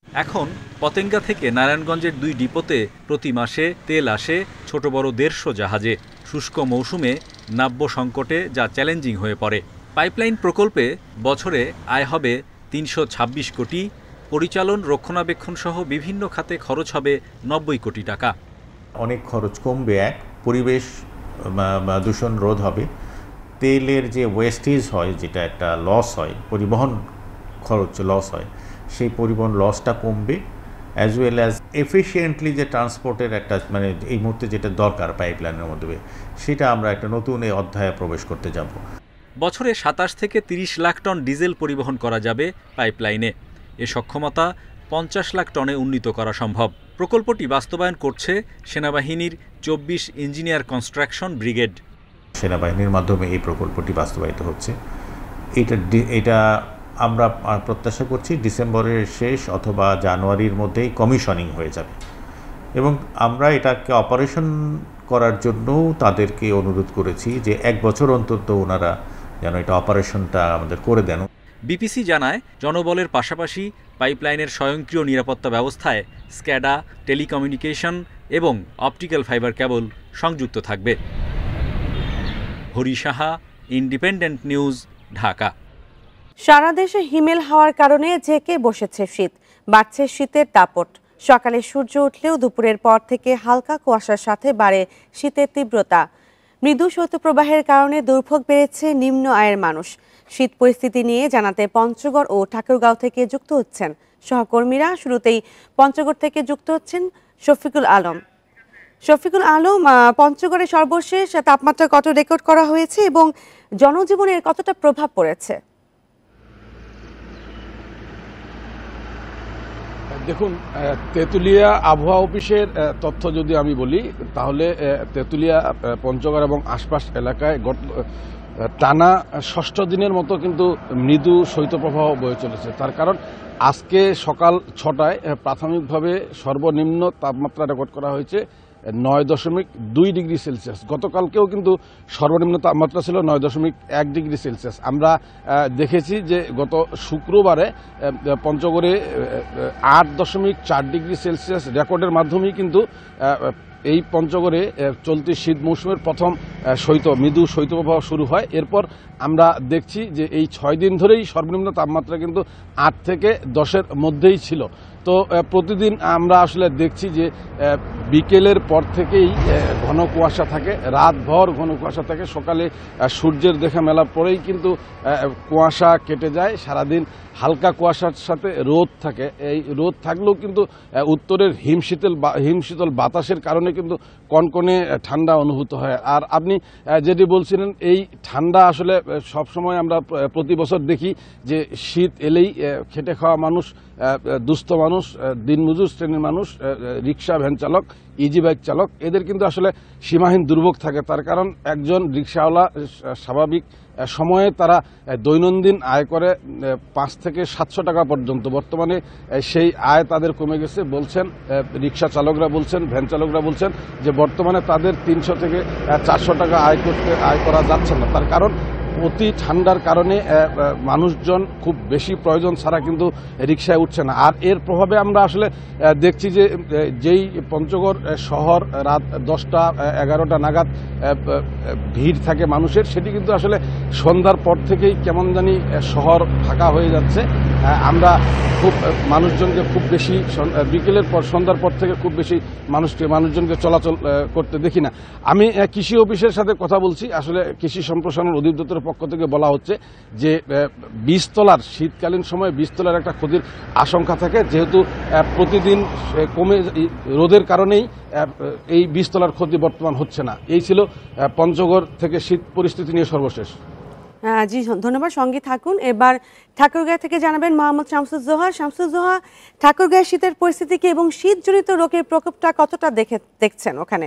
[SPEAKER 24] এখন পতেঙ্গা থেকে নারায়ণগঞ্জের 2 ডিপোতে প্রতি মাসে তেল আসে ছোট বড় 150 জাহাজে। শুষ্ক মৌসুমে নাব্য সংকটে যা চ্যালেঞ্জিং হয়ে পড়ে। পাইপলাইন প্রকল্পে বছরে আয় হবে ৩২৬ কোটি, পরিচালন রক্ষণাবেক্ষণ সহ বিভিন্ন খাতে খরচ হবে ৯০ কোটি টাকা।
[SPEAKER 2] অনেক খরচ কমবে, এক পরিবেশ দূষণ রোধ হবে, তেলের যে ওয়েস্টেজ হয় যেটা একটা লস হয়, পরিবহন খরচ লস হয়, সেই পরিবহন লসটা কমবে, অ্যাজ ওয়েল অ্যাজ এফিশিয়েন্টলি যে ট্রান্সপোর্টের একটা মানে এই মুহূর্তে যেটা দরকার পাইপলাইনের মধ্যে, সেটা আমরা একটা নতুন এই অধ্যায়ে প্রবেশ করতে যাব।
[SPEAKER 24] বছরে ২৭ থেকে ৩০ লাখ টন ডিজেল পরিবহন করা যাবে পাইপলাইনে। এ সক্ষমতা ৫০ লাখ টনে উন্নীত করা সম্ভব। প্রকল্পটি বাস্তবায়ন করছে সেনাবাহিনীর ২৪ ইঞ্জিনিয়ার কনস্ট্রাকশন ব্রিগেড।
[SPEAKER 2] সেনাবাহিনীর মাধ্যমে এই প্রকল্পটি বাস্তবায়িত হচ্ছে। এটা আমরা প্রত্যাশা করছি ডিসেম্বরের শেষ অথবা জানুয়ারির মধ্যেই কমিশনিং হয়ে যাবে, এবং আমরা এটাকে অপারেশন করার জন্যও তাদেরকে অনুরোধ করেছি যে 1 বছর অন্তত ওনারা যেন এটা অপারেশনটা আমাদের করে দেন।
[SPEAKER 24] বিপিসি জানায়, জনবলের পাশাপাশি পাইপলাইনের স্বয়ংক্রিয় নিরাপত্তা ব্যবস্থায় স্ক্যাডা, টেলিকমিউনিকেশন এবং অপটিক্যাল ফাইবার কেবল সংযুক্ত থাকবে। Hari Saha, Independent News, Dhaka.
[SPEAKER 1] সারা দেশে হিমেল হাওয়ার কারণে ঝেঁকে বসেছে শীত, বাড়ছে শীতের দাপট। সকালে সূর্য উঠলেও দুপুরের পর থেকে হালকা কুয়াশার সাথে বাড়ে শীতের তীব্রতা। মৃদু শৈত্যপ্রবাহের কারণে দুর্ভোগ বেড়েছে নিম্ন আয়ের মানুষ। শীত পরিস্থিতি নিয়ে জানাতে পঞ্চগড় ও ঠাকুরগাঁও থেকে যুক্ত হচ্ছেন সহকর্মীরা। শুরুতেই পঞ্চগড় থেকে যুক্ত হচ্ছেন শফিকুল আলম। শফিকুল আলম, পঞ্চগড়ে সর্বশেষ তাপমাত্রা কত রেকর্ড করা হয়েছে এবং জনজীবনের কতটা প্রভাব পড়েছে?
[SPEAKER 4] দেখুন, তেঁতুলিয়া আবহাওয়া অফিসের তথ্য যদি আমি বলি, তাহলে তেঁতুলিয়া, পঞ্চগড় এবং আশপাশ এলাকায় টানা ৬ষ্ঠ দিনের মতো কিন্তু মৃদু শৈত্যপ্রবাহ বয়ে চলেছে। তার কারণ আজকে সকাল ৬টায় প্রাথমিকভাবে সর্বনিম্ন তাপমাত্রা রেকর্ড করা হয়েছে ৯.২ ডিগ্রি সেলসিয়াস। গতকালকেও কিন্তু সর্বনিম্ন তাপমাত্রা ছিল ৯.১ ডিগ্রি সেলসিয়াস। আমরা দেখেছি যে গত শুক্রবারে পঞ্চগড়ে ৮.৪ ডিগ্রি সেলসিয়াস রেকর্ডের মাধ্যমেই কিন্তু এই পঞ্চগড়ে চলতি শীত মৌসুমের প্রথম মৃদু শৈত্যপ্রবাহ শুরু হয়। এরপর আমরা দেখছি যে এই ৬ দিন ধরেই সর্বনিম্ন তাপমাত্রা কিন্তু ৮ থেকে 10-এর মধ্যেই ছিল। তো প্রতিদিন আমরা আসলে দেখছি যে বিকেলের পর থেকেই ঘন কুয়াশা থাকে, রাতভর ঘন কুয়াশা থাকে, সকালে সূর্যের দেখা মেলার পরেই কিন্তু কুয়াশা কেটে যায়। সারাদিন হালকা কুয়াশার সাথে রোদ থাকে। এই রোদ থাকলেও কিন্তু উত্তরের হিমশীতল বাতাসের কারণে কিন্তু কনকনে ঠান্ডা অনুভূত হয়। আর আপনি যেটি বলছিলেন, এই ঠান্ডা আসলে সবসময় আমরা প্রতি বছর দেখি যে শীত এলেই খেটে খাওয়া মানুষ, দুস্থ মানুষ, দিনমজুর শ্রেণীর মানুষ, রিক্সা ভ্যান চালক, ইজি বাইক চালক, এদের কিন্তু আসলে সীমাহীন দুর্ভোগ থাকে। তার কারণ একজন রিক্সাওয়ালা স্বাভাবিক সময়ে তারা দৈনন্দিন আয় করে 5 থেকে 700 টাকা পর্যন্ত। বর্তমানে সেই আয় তাদের কমে গেছে বলছেন রিক্সা চালকরা, বলছেন ভ্যান চালকরা, বলছেন যে বর্তমানে তাদের 300 থেকে 400 টাকা আয় করা যাচ্ছে না। তার কারণ অতি ঠান্ডার কারণে মানুষজন খুব বেশি প্রয়োজন ছাড়া কিন্তু রিক্সায় উঠছে না। আর এর প্রভাবে আমরা আসলে দেখছি যে যেই পঞ্চগড় শহর রাত 10টা 11টা নাগাদ ভিড় থাকে মানুষের, সেটি কিন্তু আসলে সন্ধ্যার পর থেকেই কেমন জানি শহর ফাঁকা হয়ে যাচ্ছে। আমরা মানুষজনকে খুব বেশি বিকেলের পর, সন্ধ্যার পর থেকে খুব বেশি মানুষজনকে চলাচল করতে দেখি না। আমি কৃষি অফিসের সাথে কথা বলছি। আসলে কৃষি সম্প্রসারণ অধিদপ্তরের পক্ষ থেকে বলা হচ্ছে যে বীজতলার শীতকালীন সময় বীজতলার একটা ক্ষতির আশঙ্কা থাকে, যেহেতু প্রতিদিন কমে রোদের কারণেই এই বীজতলার ক্ষতি বর্তমান হচ্ছে না। এই ছিল পঞ্চগড় থেকে শীত পরিস্থিতি নিয়ে সর্বশেষ।
[SPEAKER 1] জি, ধন্যবাদ, সঙ্গে থাকুন। এবার ঠাকুরগাঁও থেকে জানাবেন মোহাম্মদ শামসুজ্জোহা। শামসুজ্জোহা, ঠাকুরগাঁও শীতের পরিস্থিতিকে এবং শীতজনিত রোগের প্রকোপটা কতটা দেখছেন ওখানে?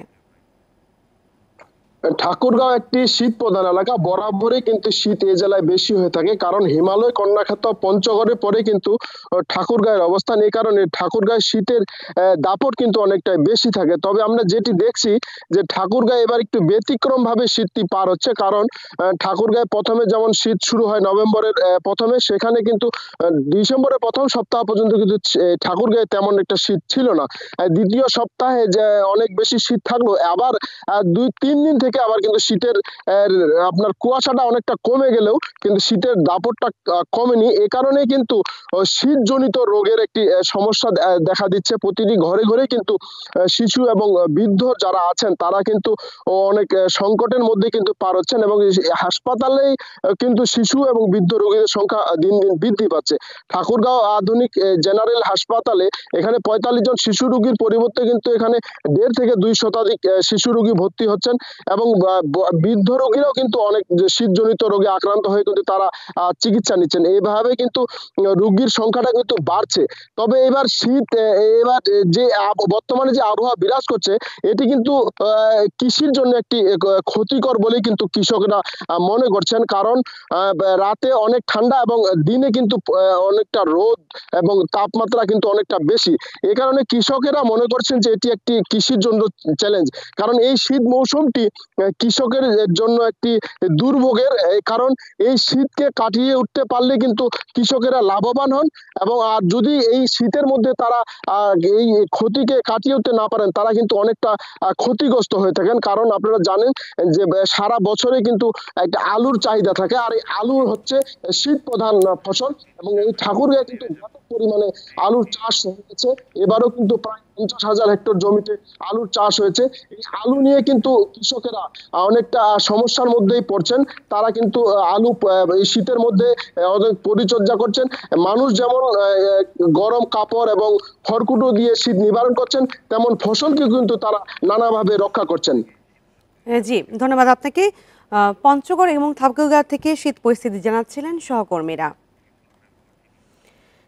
[SPEAKER 5] ঠাকুরগাঁও একটি শীত প্রধান এলাকা, বরাবরই কিন্তু শীত এই জেলায় বেশি হয়ে থাকে, কারণ হিমালয় কন্যাখ্যাত পঞ্চগড়ের পরে কিন্তু ঠাকুরগাঁয়ের অবস্থান। এই কারণে ঠাকুরগাঁয় শীতের দাপট কিন্তু অনেকটাই বেশি থাকে। তবে আমরা যেটি দেখছি যে ঠাকুরগাঁয় এবার একটু ব্যতিক্রম ভাবে শীতটি পার হচ্ছে, কারণ ঠাকুরগাঁয় প্রথমে যেমন শীত শুরু হয় নভেম্বরের প্রথমে, সেখানে কিন্তু ডিসেম্বরের প্রথম সপ্তাহ পর্যন্ত কিন্তু ঠাকুরগাঁয়ে তেমন একটা শীত ছিল না। দ্বিতীয় সপ্তাহে যে অনেক বেশি শীত থাকলো, আবার 2-3 দিন থেকে আবার কিন্তু শীতের আপনার কুয়াশাটা অনেকটা কমে গেলেও কিন্তু শীতের দাপটটা কমেনি। এ কারণে কিন্তু শীতজনিত রোগের একটি সমস্যা দেখা দিচ্ছে। প্রতিটি ঘরে ঘরে কিন্তু শিশু এবং বৃদ্ধ যারা আছেন তারা কিন্তু অনেক সংকটের মধ্যে কিন্তু পার হচ্ছেন, এবং হাসপাতালেই কিন্তু শিশু এবং বৃদ্ধ রোগীদের সংখ্যা দিন দিন বৃদ্ধি পাচ্ছে। ঠাকুরগাঁও আধুনিক জেনারেল হাসপাতালে এখানে 45 জন শিশু রোগীর পরিবর্তে কিন্তু এখানে 1.5 থেকে 2 শতাধিক শিশু রোগী ভর্তি হচ্ছেন, এবং বৃদ্ধ রোগীরাও কিন্তু অনেক শীতজনিত রোগে আক্রান্ত হয়ে কিন্তু তারা চিকিৎসা নিচ্ছেন। এইভাবে কিন্তু রোগীর সংখ্যাটা কিন্তু বাড়ছে। তবে এবার শীত, এবার যে বর্তমানে যে আবহাওয়া বিরাজ করছে, এটি কিন্তু কৃষির জন্য একটি ক্ষতিকর বলেই কিন্তু কৃষকরা মনে করছেন, কারণ রাতে অনেক ঠান্ডা এবং দিনে কিন্তু অনেকটা রোদ এবং তাপমাত্রা কিন্তু অনেকটা বেশি। এই কারণে কৃষকেরা মনে করছেন যে এটি একটি কৃষির জন্য চ্যালেঞ্জ, কারণ এই শীত মৌসুমটি কৃষকের জন্য একটি দুর্ভোগের, কারণ এই শীতকে কাটিয়ে উঠতে পারলে কিন্তু কৃষকেরা লাভবান হন, এবং আর যদি এই শীতের মধ্যে তারা এই ক্ষতিকে কাটিয়ে উঠতে না পারেন, তারা কিন্তু অনেকটা ক্ষতিগ্রস্ত হয়ে থাকেন। কারণ আপনারা জানেন যে সারা বছরে কিন্তু একটা আলুর চাহিদা থাকে, আর এই আলু হচ্ছে শীত প্রধান ফসল, এবং এই ঠাকুরগাঁয়ে কিন্তু ব্যাপক পরিমাণে আলুর চাষ হয়েছে। এবারও কিন্তু প্রায় 50,000 হেক্টর জমিতে আলুর চাষ হয়েছে। এই আলু নিয়ে কিন্তু কৃষকেরা অনেকটা সমস্যার মধ্যেই পড়ছেন। তারা কিন্তু আলু এই শীতের মধ্যে অনেক পরিচর্যা করছেন। মানুষ যেমন গরম কাপড় এবং খড়কুটো দিয়ে শীত নিবারণ করছেন, তেমন ফসলকে কিন্তু তারা নানাভাবে রক্ষা করছেন।
[SPEAKER 1] জি, ধন্যবাদ আপনাকে। পঞ্চগড় এবং ঠাকুরগাঁও থেকে শীত পরিস্থিতি জানাচ্ছিলেন সহকর্মীরা।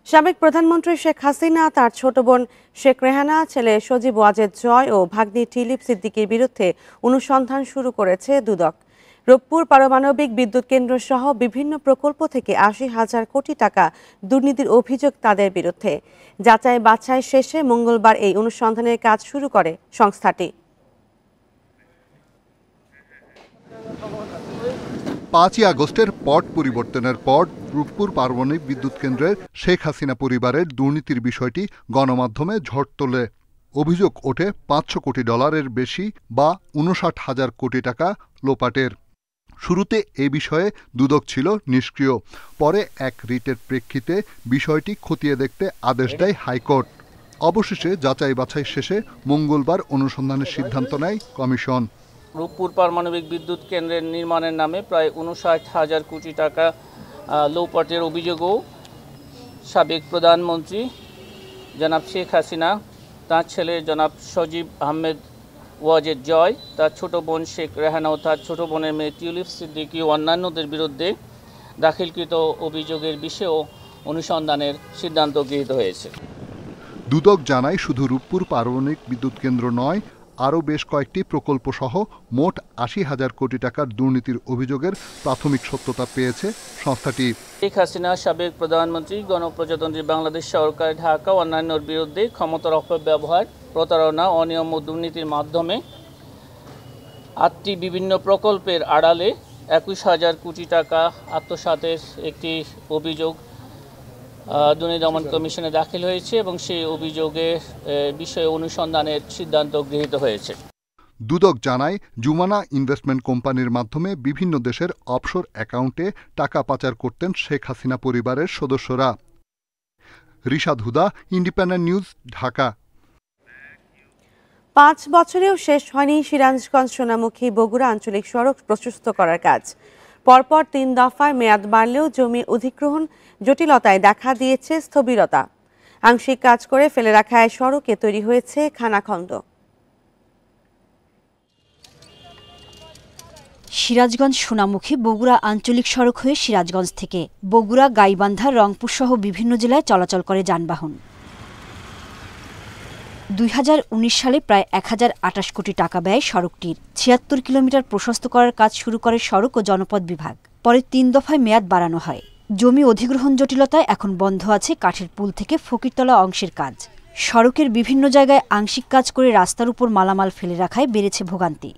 [SPEAKER 1] সাবেক প্রধানমন্ত্রী শেখ হাসিনা, তার ছোট বোন শেখ রেহানা, ছেলে সজীব ওয়াজেদ জয় ও ভাগ্নি টিলিপ সিদ্দিকীর বিরুদ্ধে অনুসন্ধান শুরু করেছে দুদক। রূপপুর পারমাণবিক বিদ্যুৎ কেন্দ্র সহ বিভিন্ন প্রকল্প থেকে 80,000 কোটি টাকা দুর্নীতির অভিযোগ তাদের বিরুদ্ধে। যাচাই বাছাই শেষে মঙ্গলবার এই অনুসন্ধানের কাজ শুরু করে সংস্থাটি।
[SPEAKER 14] 5ই আগস্টের পট পরিবর্তনের পর রূপপুর পারমাণবিক বিদ্যুৎ কেন্দ্রের শেখ হাসিনা পরিবারের দুর্নীতির বিষয়টি গণমাধ্যমে ঝড় তোলে। অভিযোগ ওঠে $500 কোটি বেশি বা 59,000 কোটি টাকা লোপাটের। শুরুতে এ বিষয়ে দুদক ছিল নিষ্ক্রিয়। পরে এক রিটের প্রেক্ষিতে বিষয়টি খতিয়ে দেখতে আদেশ দেয় হাইকোর্ট। অবশেষে যাচাই বাছাই শেষে মঙ্গলবার অনুসন্ধানের সিদ্ধান্ত নেয় কমিশন।
[SPEAKER 15] রূপপুর পারমাণবিক বিদ্যুৎ কেন্দ্রের নির্মাণের নামে প্রায় 59,000 কোটি টাকা লোপাটের অভিযোগও সাবেক প্রধানমন্ত্রী জনাব শেখ হাসিনা, তার ছেলে জনাব সজীব আহমেদ ওয়াজেদ জয়, তার ছোট বোন শেখ রেহানা ও তার ছোট বোনের মেয়ে টিউলিপ সিদ্দিকী ও অন্যান্যদের বিরুদ্ধে দাখিলকৃত অভিযোগের বিষয়েও অনুসন্ধানের সিদ্ধান্ত গৃহীত হয়েছে।
[SPEAKER 14] দুদক জানায় শুধু রূপপুর পারমাণবিক বিদ্যুৎ কেন্দ্র নয়, আরও বেশ কয়েকটি প্রকল্প সহ মোট 80,000 কোটি টাকার দুর্নীতির অভিযোগের প্রাথমিক সত্যতা পেয়েছে সংস্থাটি।
[SPEAKER 15] শেখ হাসিনা, সাবেক প্রধানমন্ত্রী, গণপ্রজাতন্ত্রী বাংলাদেশ সরকার, ঢাকা ও অন্যান্যর বিরুদ্ধে ক্ষমতার অপব্যবহার, প্রতারণা, অনিয়ম ও দুর্নীতির মাধ্যমে 8টি বিভিন্ন প্রকল্পের আড়ালে 21,000 কোটি টাকা আত্মসাতের একটি অভিযোগ দুর্নীতি দমন কমিশনে দাখিল হয়েছে, এবং সেই অভিযোগের বিষয়ে অনুসন্ধানের সিদ্ধান্ত গৃহীত হয়েছে।
[SPEAKER 14] দুদক জানায় জুমানা ইনভেস্টমেন্ট কোম্পানির মাধ্যমে বিভিন্ন দেশের অফশোর অ্যাকাউন্টে টাকা পাচার করতেন শেখ হাসিনা পরিবারের সদস্যরা। রিশাদ হুদা, ইন্ডিপেন্ডেন্ট নিউজ, ঢাকা।
[SPEAKER 1] 5 বছরেও শেষ হয়নি সিরাজগঞ্জ সোনামুখী বগুড়া আঞ্চলিক সড়ক প্রশস্ত করার কাজ। পরপর 3 দফায় মেয়াদ বাড়লেও জমি অধিগ্রহণ জটিলতায় দেখা দিয়েছে স্থবিরতা। আংশিক কাজ করে ফেলে রাখা সড়কে তৈরি হয়েছে খানাখন্দ।
[SPEAKER 6] সিরাজগঞ্জ সোনামুখী বগুড়া আঞ্চলিক সড়ক হয়ে সিরাজগঞ্জ থেকে বগুড়া, গাইবান্ধা, রংপুর সহ বিভিন্ন জেলায় চলাচল করে যানবাহন। 2019 সালে প্রায় 1028 কোটি টাকা ব্যয় সড়কটির 76 কিলোমিটার প্রশস্ত করার কাজ শুরু করে সড়ক ও জনপথ বিভাগ। পরে 3 দফায় মেয়াদ বাড়ানো হয়। জমি অধিগ্রহণ জটিলতায় এখন বন্ধ আছে কাঠের পুল থেকে ফকিরতলা অংশের কাজ। সড়কের বিভিন্ন জায়গায় আংশিক কাজ করে রাস্তার উপর মালামাল ফেলে রাখায় বেড়েছে ভোগান্তি।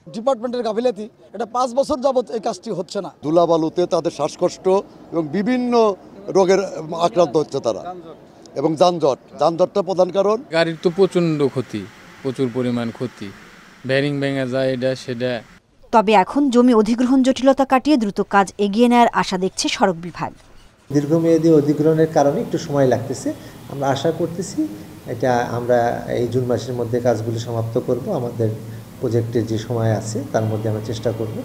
[SPEAKER 3] ডিপার্টমেন্টের গাফিলতি, এটা 5 বছর যাবত এই কাজটি হচ্ছে না। ধুলাবালুতে তাদের শ্বাসকষ্ট এবং বিভিন্ন রোগের আক্রান্ত হচ্ছে তারা, এবং যানজটটা প্রধান কারণ।
[SPEAKER 7] গাড়ির তো প্রচণ্ড ক্ষতি, প্রচুর পরিমাণ ক্ষতি, ব্যারিং ভেঙে যায়, এটা সেটা।
[SPEAKER 6] তবে এখন জমি অধিগ্রহণ জটিলতা কাটিয়ে দ্রুত কাজ এগিয়ে নেওয়ার আশা দেখছে সড়ক বিভাগ।
[SPEAKER 8] দীর্ঘমেয়াদী অধিগ্রহণের কারণে একটু সময় লাগতেছে, আমরা আশা করতেছি এটা আমরা এই জুন মাসের মধ্যে কাজগুলি সমাপ্ত করব। আমাদের প্রজেক্টের যে সময় আছে তার মধ্যে আমরা চেষ্টা করব।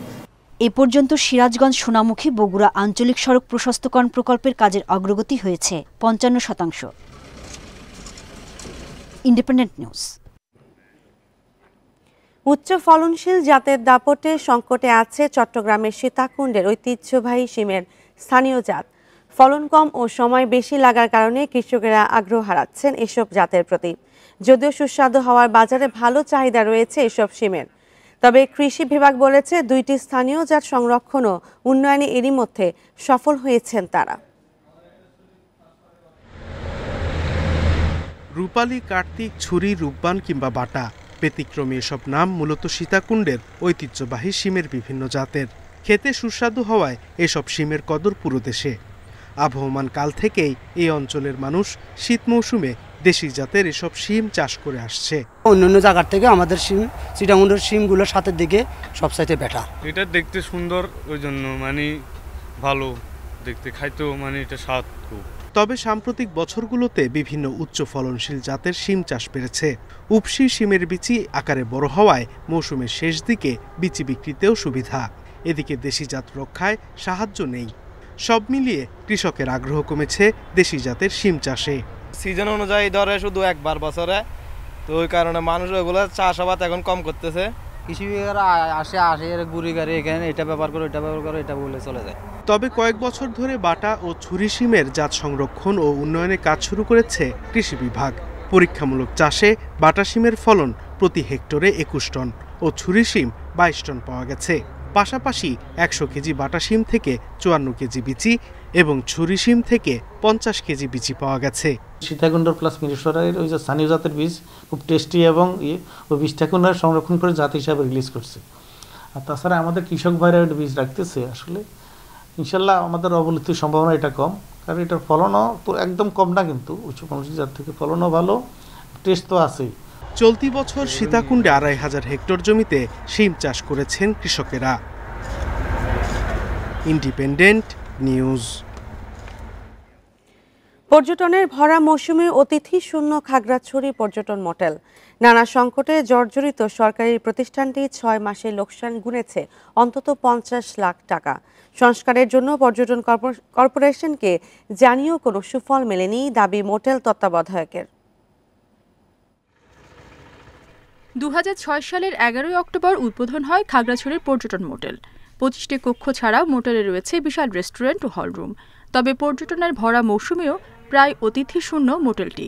[SPEAKER 6] এ পর্যন্ত সিরাজগঞ্জ সোনামুখী বগুড়া আঞ্চলিক সড়ক প্রশস্তকরণ প্রকল্পের কাজের অগ্রগতি হয়েছে 55%। Independent news.
[SPEAKER 1] উচ্চ ফলনশীল জাতের দাপটে সংকটে আছে চট্টগ্রামের সীতাকুণ্ডের ঐতিহ্যবাহী শিমের স্থানীয় জাত। ফলন কম ও সময় বেশি লাগার কারণে কৃষকেরা আগ্রহ হারাচ্ছেন এসব জাতের প্রতি। যদিও সুস্বাদু হওয়ার বাজারে ভালো চাহিদা রয়েছে এসব শিমের, তবে কৃষি বিভাগ বলেছে 2টি স্থানীয় জাত সংরক্ষণ ও উন্নয়নে এরই মধ্যে সফল হয়েছেন তারা।
[SPEAKER 9] রূপালী, কার্তিক, ছুরি, রূপবান কিংবা বাটা, ব্যতিক্রমী এসব নাম মূলত সীতাকুণ্ডের ঐতিহ্যবাহী শিমের বিভিন্ন জাতের। খেতে সুস্বাদু হওয়ায় এসব শিমের কদর পুরো দেশে। আবহমান কাল থেকেই এই অঞ্চলের মানুষ শীত মৌসুমে দেশি জাতের এসব শিম চাষ করে আসছে।
[SPEAKER 25] অন্যান্য জায়গার থেকে আমাদের শিম, সীতাকুণ্ডের শিমগুলো সাথের দিকে সবচাইতে বেটার।
[SPEAKER 26] এটা দেখতে সুন্দর, ওই জন্য মানে ভালো দেখতে, খাইতেও মানে এটা স্বাদ খুব।
[SPEAKER 9] তবে সাম্প্রতিক বছরগুলোতে বিভিন্ন উচ্চ ফলনশীল জাতের শিম চাষ বেড়েছে। উপসি শিমের বিচি আকারে বড় হওয়ায় মৌসুমের শেষ দিকে বিচি বিক্রিতেও সুবিধা। এদিকে দেশি জাত রক্ষায় সাহায্য নেই। সব মিলিয়ে কৃষকের আগ্রহ কমেছে দেশি জাতের শিম চাষে।
[SPEAKER 27] সিজন অনুযায়ী ধরে শুধু একবার বছরে, তো ওই কারণে মানুষ ওইগুলো চাষাবাদ এখন কম করতেছে।
[SPEAKER 25] কৃষি আসে গুড়ি গাড়ি এখানে এটা ব্যবহার করো, এটা ব্যবহার করো, এটা বলে চলে যায়।
[SPEAKER 9] তবে কয়েক বছর ধরে বাটা ও ছুরি শিমের জাত সংরক্ষণ ও উন্নয়নে কাজ শুরু করেছে কৃষি বিভাগ। পরীক্ষামূলক চাষে বাটা শিমের ফলন প্রতি হেক্টরে 21 টন ও ছুরি শিম 22 টন পাওয়া গেছে। পাশাপাশি 100 কেজি বাটা শিম থেকে 54 কেজি বিচি এবং ছুরি শিম থেকে 50 কেজি বিচি পাওয়া গেছে।
[SPEAKER 28] সীতাকুণ্ডর প্লাস মিরেশ্বরের ওই যে স্থানীয় জাতের বীজ খুব টেস্টি, এবং ওই বীজটাকে ওনারা সংরক্ষণ করে জাত হিসাবে রিলিজ করছে। আর তাছাড়া আমাদের কৃষক ভাইরা ওই বীজ রাখতেছে। আসলে ইনশাল্লাহ আমাদের অবলুপ্তির সম্ভাবনা এটা কম, কারণ এটার ফলনও তো একদম কম না, কিন্তু উচ্চ ফলনশীল জাত থেকে ফলনও ভালো, টেস্ট তো আছেই।
[SPEAKER 9] চলতি বছর সীতাকুণ্ডে 2500 হেক্টর জমিতে শিম চাষ করেছেন কৃষকেরা। Independent news.
[SPEAKER 1] পর্যটনের ভরা মৌসুমে অতিথি শূন্য খাগড়াছড়ি পর্যটন মোটেল। নানা সংকটে জর্জরিত সরকারি প্রতিষ্ঠানটি 6 মাসে লোকসান গুনেছে অন্তত 50 লাখ টাকা। সংস্কারের জন্য পর্যটন কর্পোরেশনকে জানিয়েও কোনো সুফল মেলেনি, দাবি মোটেল তত্ত্বাবধায়কের।
[SPEAKER 29] 2006 সালের 11 অক্টোবর উদ্বোধন হয় খাগড়াছড়ির পর্যটন মোটেল। 25টি কক্ষ ছাড়াও মোটেলে রয়েছে বিশাল রেস্টুরেন্ট ও হলরুম। তবে পর্যটনের ভরা মৌসুমেও প্রায় অতিথি শূন্য মোটেলটি।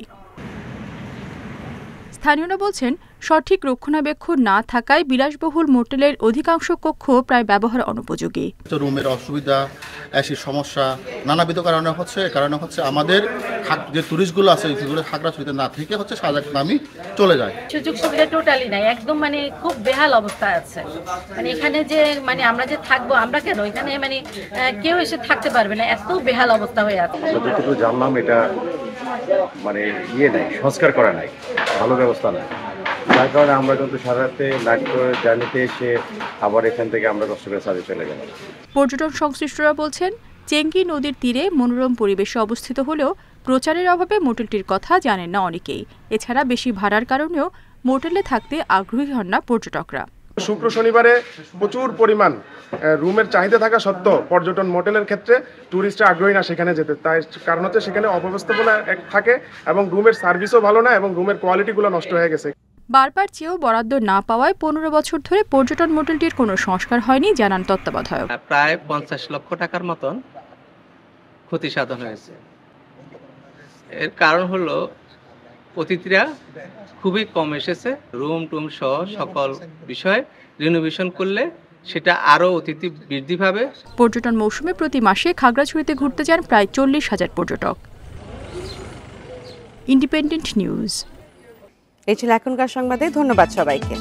[SPEAKER 29] স্থানীয়রা বলছেন, সঠিক রক্ষণাবেক্ষণ না থাকায় বিলাসবহুল মোটেলের অধিকাংশ কক্ষ প্রায় ব্যবহার অনুপযোগী।
[SPEAKER 30] রুমের অসুবিধা, এসির সমস্যা, নানাবিধ কারণে হচ্ছে আমাদের যে টুরিস্টগুলো আছে সেগুলো খাগড়াছড়িতে না থেকে হচ্ছে শাহজাহান চলে যায়।
[SPEAKER 31] সুযোগ সুবিধা টোটালি নাই, একদম মানে খুব বেহাল অবস্থা আছে। মানে এখানে যে মানে আমরা যে থাকবো, আমরা কেন এখানে মানে কেউ এসে থাকতে পারবে না, এত বেহাল অবস্থা হয়ে আছে।
[SPEAKER 32] যতটুকু জানলাম এটা মানে নাই, সংস্কার করা নাই, ভালো ব্যবস্থা নাই। তার কারণে আমরা কিন্তু সারা রাতে নাইট করে জার্নিতে এসে আবার এখান থেকে আমরা কষ্ট করে সাজে চলে গেলাম।
[SPEAKER 29] পর্যটন সংশ্লিষ্টরা বলছেন, চেঙ্গি নদীর তীরে মনোরম পরিবেশে অবস্থিত হলেও প্রচারের অভাবে মোটেলটির কথা জানেন না অনেকেই। এছাড়া বেশি ভাড়ার কারণেও মোটেলে থাকতে আগ্রহী হন না পর্যটকরা।
[SPEAKER 33] শুক্র শনিবারে প্রচুর পরিমাণ রুমের চাহিদা থাকা সত্ত্বেও পর্যটন মোটেলের ক্ষেত্রে ট্যুরিস্টরা আগ্রহী না সেখানে যেতে। তাই কারণ হচ্ছে সেখানে অব্যবস্থাপনা থাকে এবং রুমের সার্ভিসও ভালো না এবং রুমের কোয়ালিটিগুলো নষ্ট হয়ে গেছে।
[SPEAKER 29] বারবার চেয়েও বরাদ্দ না পাওয়ায় 15 বছর ধরে পর্যটন মোটেলটির কোনো সংস্কার হয়নি, জানান তত্ত্বাবধায়ক।
[SPEAKER 34] প্রায় 50 লক্ষ টাকার মতন ক্ষতি সাধন হয়েছে। এর কারণ হলো অতিথিরা খুবই কম এসেছে। রুম টুম সহ সকল বিষয় রিনোভেশন করলে সেটা আরও অতিথি বৃদ্ধি পাবে।
[SPEAKER 29] পর্যটন মৌসুমে প্রতি মাসে খাগড়াছড়িতে ঘুরতে যান প্রায় 40,000 পর্যটক। Independent news.
[SPEAKER 1] এই ছিল এখনকার সংবাদে। ধন্যবাদ সবাইকে।